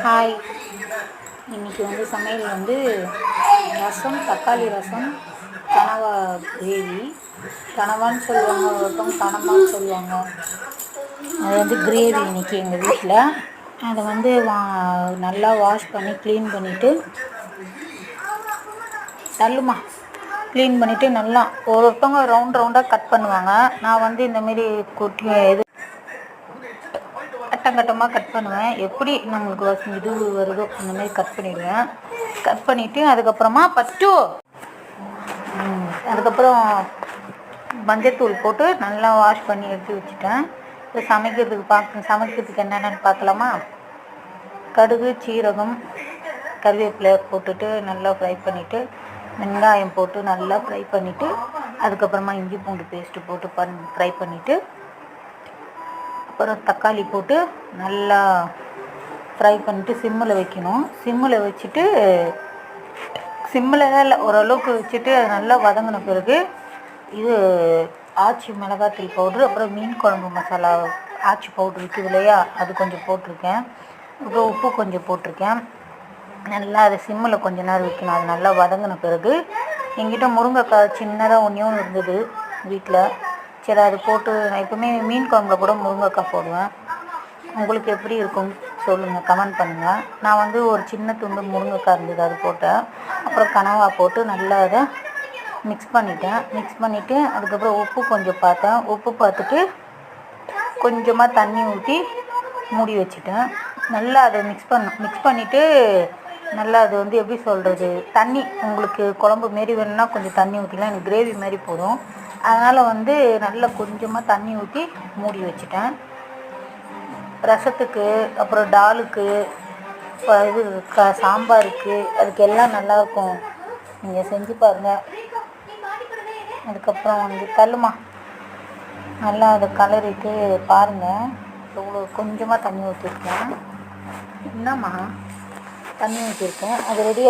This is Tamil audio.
ஹாய். இன்றைக்கி சமையல் ரசம், தக்காளி ரசம், கனவா கிரேவி. கனவான்னு சொல்லுவாங்க, ஒருத்தவங்க கனவான்னு சொல்லுவாங்க. அது கிரேவி இன்றைக்கி எங்கள் வீட்டில். அதை நல்லா வாஷ் பண்ணி க்ளீன் பண்ணிவிட்டு க்ளீன் பண்ணிவிட்டு நல்லா ஒருத்தவங்க ரவுண்டாக கட் பண்ணுவாங்க. நான் இந்தமாரி கட்டமாக கட் பண்ணுவேன். எப்படி நம்மளுக்கு இது வருதோ அந்தமாரி கட் பண்ணிடுவேன். கட் பண்ணிவிட்டு அதுக்கப்புறம் மஞ்சத்தூள் போட்டு நல்லா வாஷ் பண்ணி எடுத்து வச்சுட்டேன். இப்போ சமைக்கிறதுக்கு என்னென்னு பார்க்கலாமா? கடுகு, சீரகம், கருவேப்பிலை போட்டுட்டு நல்லா ஃப்ரை பண்ணிவிட்டு, வெங்காயம் போட்டு நல்லா ஃப்ரை பண்ணிவிட்டு, அதுக்கப்புறமா இஞ்சி பூண்டு பேஸ்ட்டு போட்டு ஃப்ரை பண்ணிவிட்டு, அப்புறம் தக்காளி போட்டு நல்லா ஃப்ரை பண்ணிவிட்டு சிம்மில் வைக்கணும். சிம்மில் வச்சுட்டு இல்லை, ஓரளவுக்கு வச்சுட்டு அது நல்லா வதங்கின பிறகு இது ஆச்சி மிளகாத்தூள் பவுட்ரு, அப்புறம் மீன் குழம்பு மசாலா ஆச்சி பவுட்ரு இருக்குது இல்லையா, அது கொஞ்சம் போட்டிருக்கேன். அப்புறம் உப்பு கொஞ்சம் போட்டிருக்கேன். நல்லா அதை சிம்மில் கொஞ்ச நேரம் வைக்கணும். அது நல்லா வதங்கின பிறகு என்கிட்ட முருங்கைக்காய் சின்னதாக ஒன்று இருந்தது வீட்டில். சரி, அது போட்டு நான் எப்பவுமே மீன் குழம்புல கூட முருங்கைக்காய் போடுவேன். உங்களுக்கு எப்படி இருக்கும் சொல்லுங்கள், கமெண்ட் பண்ணுங்கள். நான் ஒரு சின்ன துண்டு முருங்கைக்காய் இருந்தது, அது போட்டேன். அப்புறம் கனவா போட்டு நல்லா அதை மிக்ஸ் பண்ணிவிட்டு அதுக்கப்புறம் உப்பு கொஞ்சம் பார்த்தேன். உப்பு பார்த்துட்டு கொஞ்சமாக தண்ணி ஊற்றி மூடி வச்சுட்டேன். நல்லா அதை மிக்ஸ் பண்ணிவிட்டு நல்லா அது எப்படி சொல்கிறது, தண்ணி உங்களுக்கு குழம்பு மாரி வேணும்னா கொஞ்சம் தண்ணி ஊற்றிக்கலாம். எனக்கு கிரேவி மாதிரி போதும். அதனால் நல்லா கொஞ்சமாக தண்ணி ஊற்றி மூடி வச்சுட்டேன். ரசத்துக்கு, அப்புறம் டாலுக்கு, சாம்பாருக்கு, அதுக்கு எல்லாம் நல்லாயிருக்கும். நீங்கள் செஞ்சு பாருங்கள். அதுக்கப்புறம் தள்ளுமா நல்லா அதை கலரிட்டு பாருங்கள். இவ்வளோ கொஞ்சமாக தண்ணி ஊற்றிருக்கேன். என்னம்மா தண்ணி ஊற்றிருக்கேன். அது ரெடி